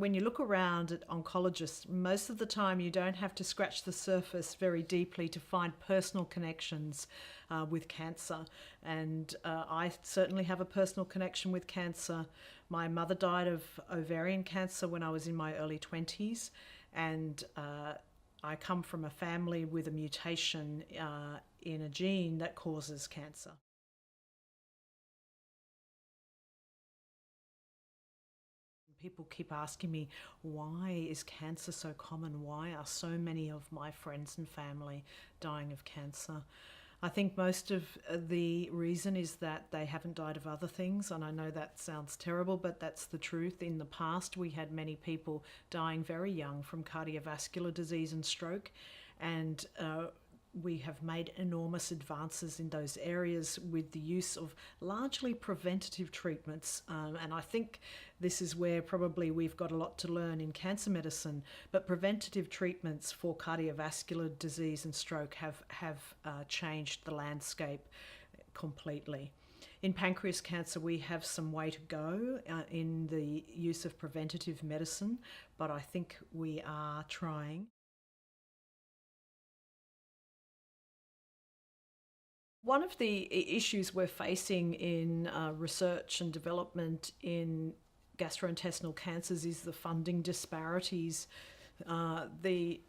When you look around at oncologists, most of the time you don't have to scratch the surface very deeply to find personal connections with cancer. And I certainly have a personal connection with cancer. My mother died of ovarian cancer when I was in my early 20s, and I come from a family with a mutation in a gene that causes cancer. People keep asking me, why is cancer so common? Why are so many of my friends and family dying of cancer? I think most of the reason is that they haven't died of other things, and I know that sounds terrible, but that's the truth. In the past, we had many people dying very young from cardiovascular disease and stroke, and we have made enormous advances in those areas with the use of largely preventative treatments. And I think this is where probably we've got a lot to learn in cancer medicine. But preventative treatments for cardiovascular disease and stroke have changed the landscape completely. In pancreas cancer, we have some way to go in the use of preventative medicine, but I think we are trying. One of the issues we're facing in research and development in gastrointestinal cancers is the funding disparities. The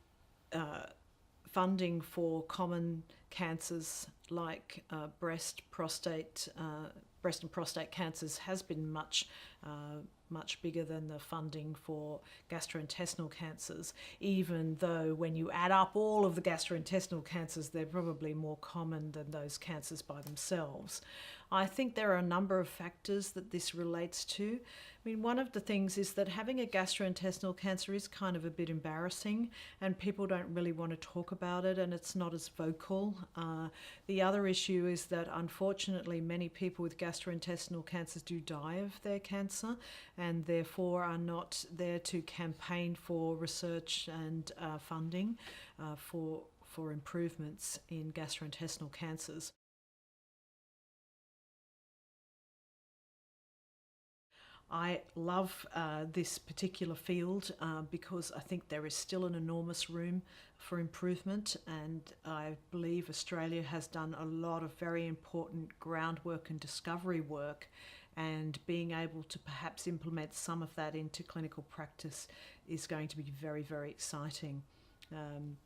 funding for common cancers like breast and prostate cancers has been much bigger than the funding for gastrointestinal cancers, even though when you add up all of the gastrointestinal cancers, they're probably more common than those cancers by themselves. I think there are a number of factors that this relates to. I mean, one of the things is that having a gastrointestinal cancer is kind of a bit embarrassing, and people don't really want to talk about it, and it's not as vocal. The other issue is that unfortunately many people with gastrointestinal cancers do die of their cancer, and therefore are not there to campaign for research and funding for improvements in gastrointestinal cancers. I love this particular field because I think there is still an enormous room for improvement, and I believe Australia has done a lot of very important groundwork and discovery work, and being able to perhaps implement some of that into clinical practice is going to be very, very exciting. Um,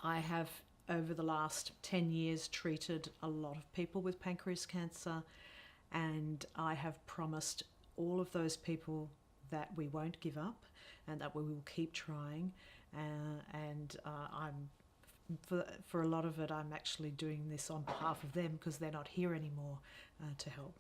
I have, over the last 10 years, treated a lot of people with pancreas cancer, and I have promised all of those people that we won't give up and that we will keep trying. And I'm for a lot of it, I'm actually doing this on behalf of them because they're not here anymore to help.